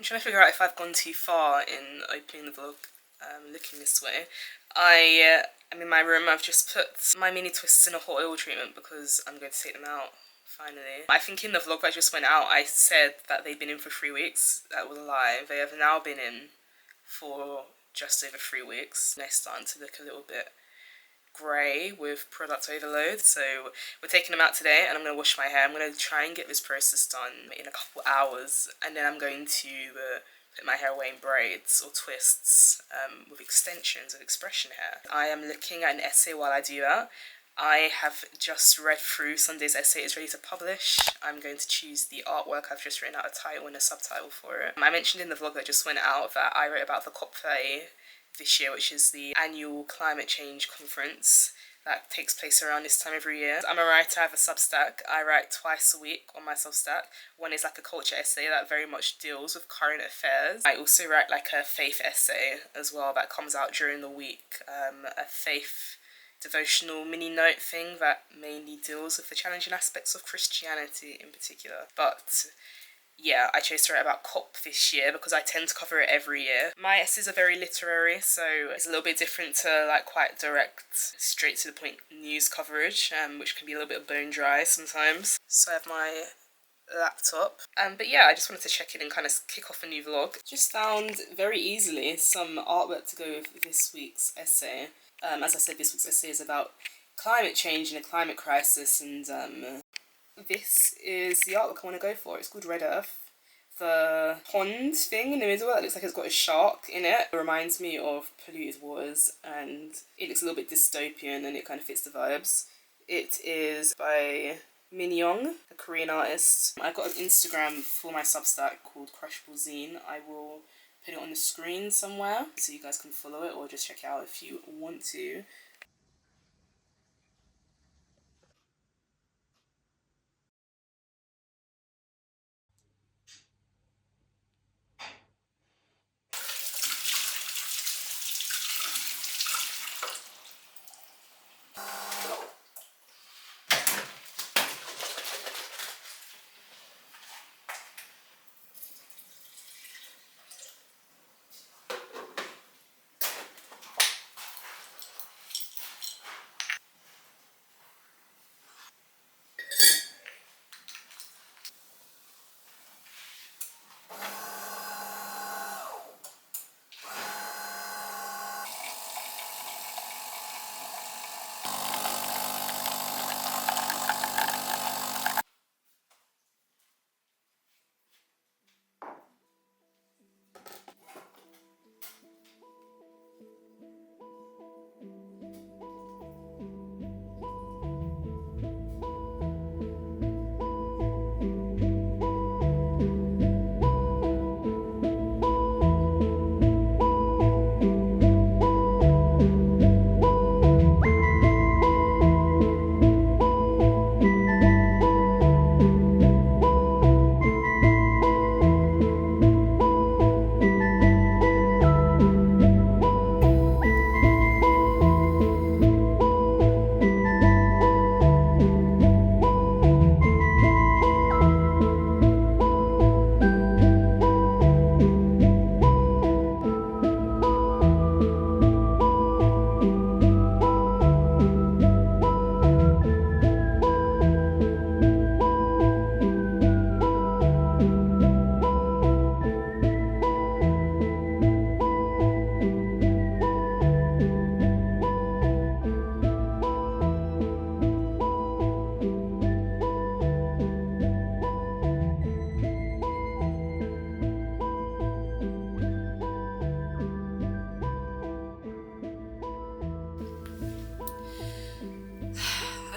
I'm trying to figure out if I've gone too far in opening the vlog looking this way. I'm in my room. I've just put my mini twists in a hot oil treatment because I'm going to take them out finally. I think in the vlog that just went out I said that they'd been in for 3 weeks. That was a lie. They have now been in for just over 3 weeks. They're starting to look a little bit grey with product overload, so we're taking them out today and I'm going to wash my hair. I'm going to try and get this process done in a couple hours, and then I'm going to put my hair away in braids or twists with extensions of expression hair. I am looking at an essay while I do that. I have just read through Sunday's essay. It's ready to publish. I'm going to choose the artwork. I've just written out a title and a subtitle for it. I mentioned in the vlog that just went out that I wrote about the COP30 this year, which is the annual climate change conference that takes place around this time every year. I'm a writer. I have a substack. I write twice a week on my substack. One is like a culture essay that very much deals with current affairs. I also write like a faith essay as well that comes out during the week, a faith devotional mini note thing that mainly deals with the challenging aspects of Christianity in particular. But yeah, I chose to write about COP this year because I tend to cover it every year. My essays are very literary, so it's a little bit different to like quite direct, straight to the point news coverage, which can be a little bit bone dry sometimes. So I have my laptop. But yeah, I just wanted to check in and kind of kick off a new vlog. Just found very easily some artwork to go with this week's essay. As I said, this week's essay is about climate change and a climate crisis, and this is the artwork I want to go for. It's called Red Earth. The pond thing in the middle that looks like it's got a shark in it reminds me of polluted waters, and it looks a little bit dystopian and it kind of fits the vibes. It is by Min Young, a Korean artist. I've got an Instagram for my Substack called Crushable Zine. I will put it on the screen somewhere so you guys can follow it or just check it out if you want to.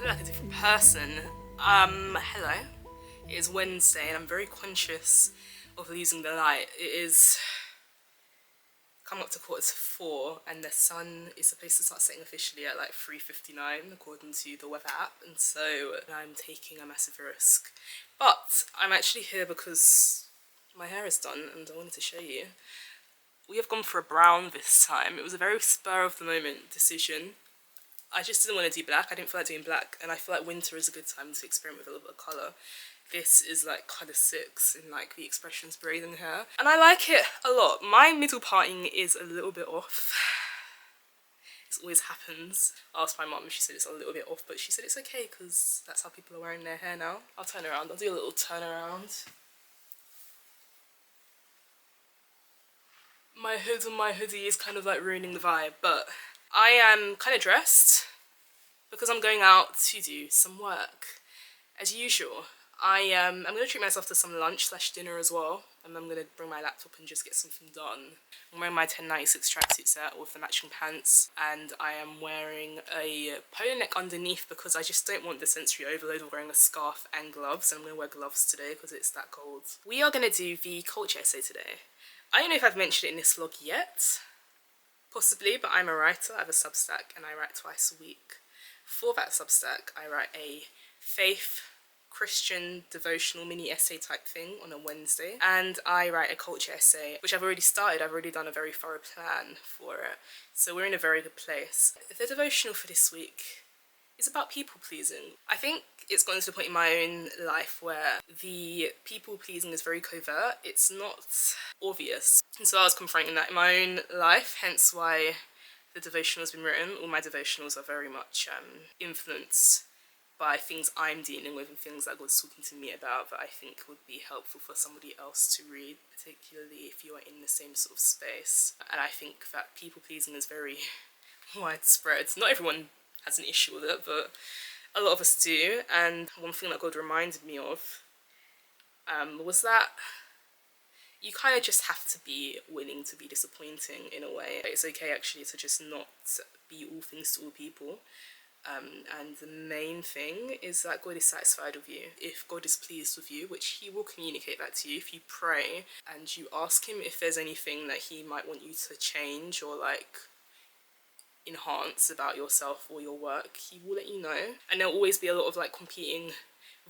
Like a different person. Hello. It is Wednesday and I'm very conscious of losing the light. It is coming up to 4:45 and the sun is supposed to start setting officially at like 3:59 according to the weather app, and so I'm taking a massive risk. But I'm actually here because my hair is done and I wanted to show you. We have gone for a brown this time. It was a very spur of the moment decision. I just didn't want to do black. I didn't feel like doing black, and I feel like winter is a good time to experiment with a little bit of colour. this is like colour 6 in like the Expressions braiding hair, and I like it a lot. My middle parting is a little bit off. This always happens. I asked my mum, she said it's a little bit off, but she said it's okay because that's how people are wearing their hair now. I'll turn around, I'll do a little turn around. My hood and my hoodie is kind of like ruining the vibe, but I am kind of dressed because I'm going out to do some work. As usual, I'm going to treat myself to some lunch / dinner as well, and I'm going to bring my laptop and just get something done. I'm wearing my 1096 tracksuit set with the matching pants, and I am wearing a polo neck underneath because I just don't want the sensory overload of wearing a scarf and gloves, and I'm going to wear gloves today because it's that cold. We are going to do the culture essay today. I don't know if I've mentioned it in this vlog yet, possibly, but I'm a writer. I have a substack and I write twice a week. For that substack, I write a faith, Christian, devotional mini essay type thing on a Wednesday, and I write a culture essay, which I've already started. I've already done a very thorough plan for it, so we're in a very good place. The devotional for this week is about people pleasing. I think it's gotten to the point in my own life where the people pleasing is very covert. It's not obvious, and so I was confronting that in my own life, hence why the devotional has been written. All my devotionals are very much influenced by things I'm dealing with and things that God's talking to me about that I think would be helpful for somebody else to read, particularly if you are in the same sort of space. And I think that people pleasing is very widespread. Not everyone has an issue with it, but a lot of us do. And one thing that God reminded me of was that you kind of just have to be willing to be disappointing in a way. It's okay actually to just not be all things to all people. And the main thing is that God is satisfied with you. If God is pleased with you, which he will communicate that to you, if you pray and you ask him if there's anything that he might want you to change or like enhance about yourself or your work, he will let you know. And there'll always be a lot of like competing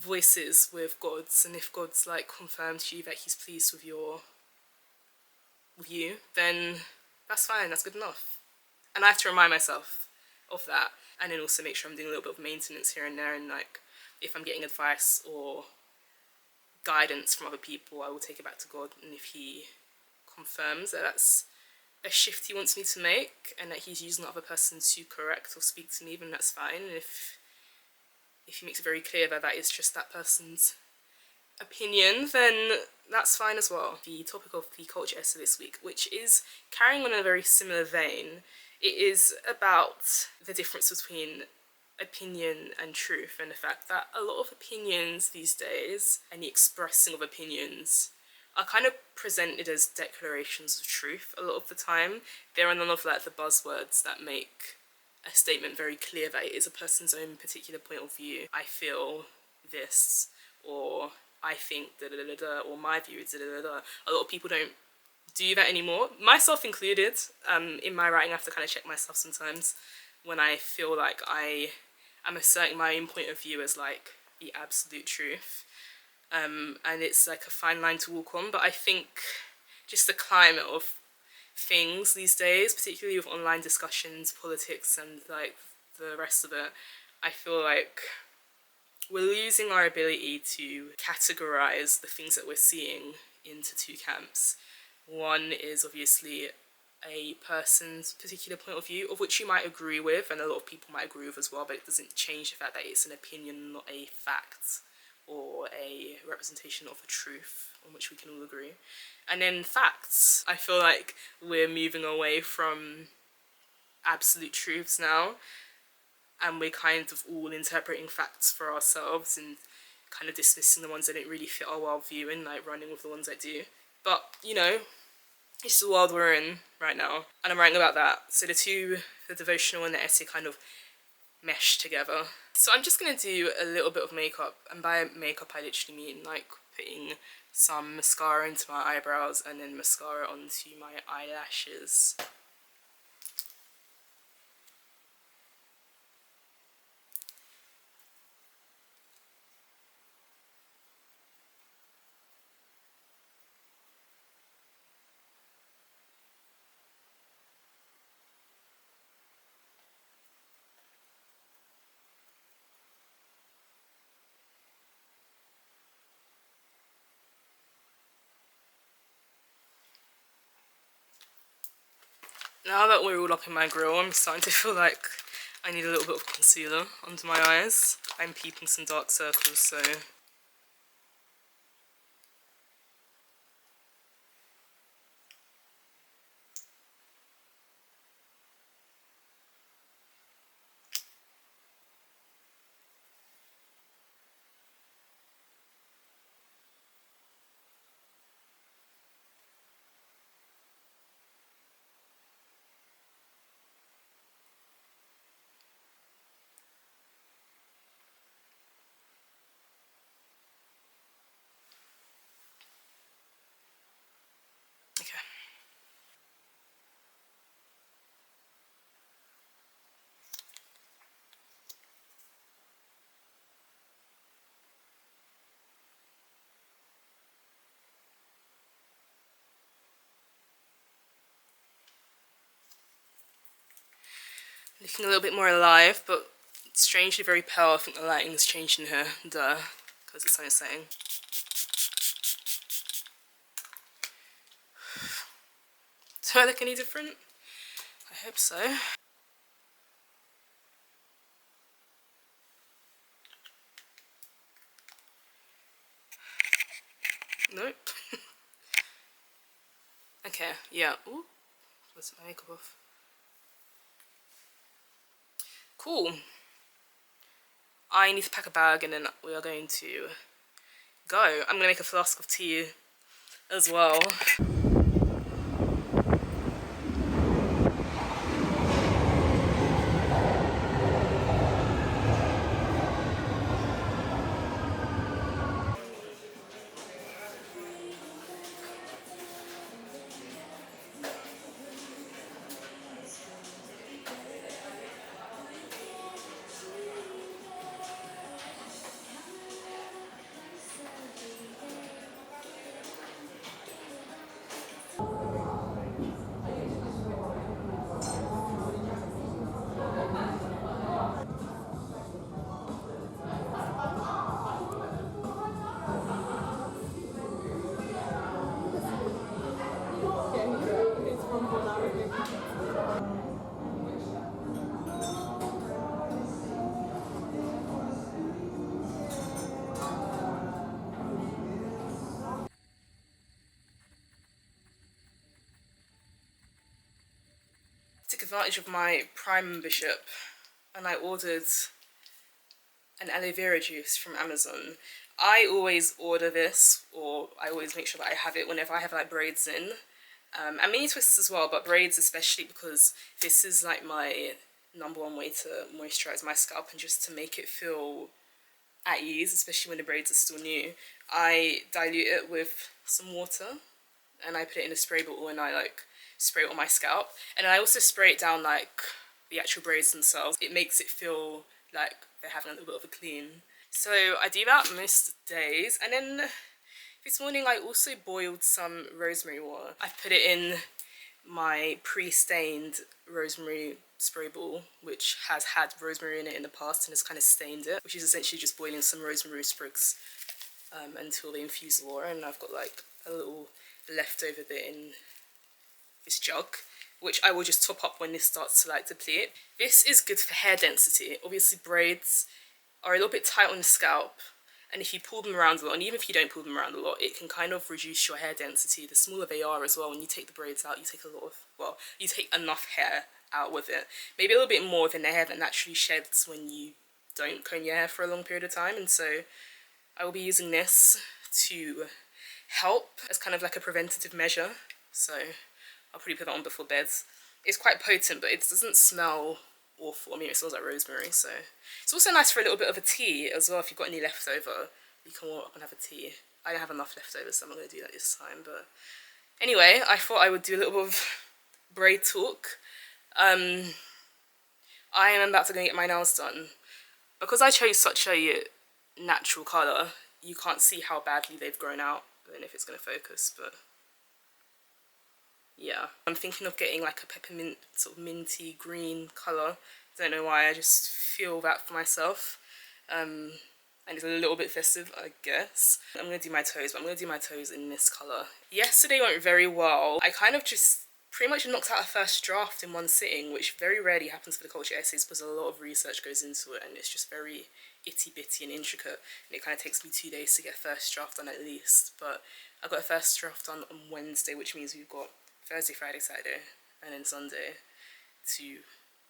voices with God's, and if God's like confirmed to you that he's pleased with you, then that's fine, that's good enough. And I have to remind myself of that, and then also make sure I'm doing a little bit of maintenance here and there, and like if I'm getting advice or guidance from other people, I will take it back to God, and if he confirms that that's a shift he wants me to make and that he's using another person to correct or speak to me, then that's fine. And if he makes it very clear that that is just that person's opinion, then that's fine as well. The topic of the culture essay this week, which is carrying on in a very similar vein, it is about the difference between opinion and truth, and the fact that a lot of opinions these days and the expressing of opinions are kind of presented as declarations of truth a lot of the time. There are none of like the buzzwords that make a statement very clear that it is a person's own particular point of view. I feel this, or I think da da da da, or my view is da da da da. A lot of people don't do that anymore, myself included. In my writing I have to kind of check myself sometimes when I feel like I am asserting my own point of view as like the absolute truth. And it's like a fine line to walk on, but I think just the climate of things these days, particularly with online discussions, politics and like the rest of it, I feel like we're losing our ability to categorize the things that we're seeing into two camps. One is obviously a person's particular point of view, of which you might agree with, and a lot of people might agree with as well, but it doesn't change the fact that it's an opinion, not a fact or a representation of a truth on which we can all agree. And then facts. I feel like we're moving away from absolute truths now, and we're kind of all interpreting facts for ourselves and kind of dismissing the ones that don't really fit our worldview and like running with the ones that do. But, you know, it's the world we're in right now, and I'm writing about that. So the devotional and the essay kind of mesh together. So I'm just going to do a little bit of makeup, and by makeup I literally mean like putting some mascara into my eyebrows and then mascara onto my eyelashes. Now that we're all up in my grill, I'm starting to feel like I need a little bit of concealer under my eyes. I'm peeping some dark circles, so... Okay. Looking a little bit more alive, but strangely very pale. I think the lighting's changed in here. Duh. Because it's only saying. Do I look any different? I hope so. Nope. Okay, yeah. Ooh, let's get my makeup off. Cool. I need to pack a bag and then we are going to go. I'm gonna make a flask of tea as well. Took advantage of my Prime membership and I ordered an aloe vera juice from Amazon. I always order this, or I always make sure that I have it whenever I have like braids in. And mini twists as well, but braids especially because this is like my #1 way to moisturize my scalp and just to make it feel at ease, especially when the braids are still new. I dilute it with some water and I put it in a spray bottle and I like spray it on my scalp. And I also spray it down like the actual braids themselves. It makes it feel like they're having a little bit of a clean. So I do that most days. And then this morning I also boiled some rosemary water. I put it in my pre-stained rosemary spray bottle, which has had rosemary in it in the past and has kind of stained it, which is essentially just boiling some rosemary sprigs until they infuse the water. And I've got like a little leftover bit in this jug, which I will just top up when this starts to like deplete. This is good for hair density. Obviously braids are a little bit tight on the scalp, and if you pull them around a lot, and even if you don't pull them around a lot, it can kind of reduce your hair density. The smaller they are as well, when you take the braids out, you take a lot of, well, you take enough hair out with it. Maybe a little bit more than the hair that naturally sheds when you don't comb your hair for a long period of time. And so I will be using this to help as kind of like a preventative measure. So I'll probably put that on before bed. It's quite potent, but it doesn't smell awful. I mean, it smells like rosemary, so it's also nice for a little bit of a tea as well. If you've got any leftover, you can warm up and have a tea. I don't have enough leftovers, so I'm not going to do that this time. But anyway, I thought I would do a little bit of braid talk. I am about to go and get my nails done. Because I chose such a natural colour, you can't see how badly they've grown out. I don't know if it's going to focus, but yeah. I'm thinking of getting like a peppermint sort of minty green colour. Don't know why, I just feel that for myself. And it's a little bit festive, I guess. I'm going to do my toes, but I'm going to do my toes in this colour. Yesterday went very well. I kind of just pretty much knocked out a first draft in one sitting, which very rarely happens for the culture essays because a lot of research goes into it and it's just very itty bitty and intricate, and it kind of takes me 2 days to get a first draft done at least. But I got a first draft done on Wednesday, which means we've got Thursday, Friday, Saturday, and then Sunday to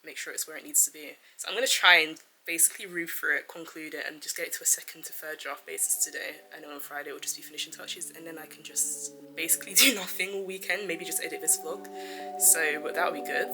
make sure it's where it needs to be. So I'm going to try and basically read through it, conclude it, and just get it to a second to third draft basis today. And then on Friday it will just be finishing touches, and then I can just basically do nothing all weekend, maybe just edit this vlog. So, but that'll be good.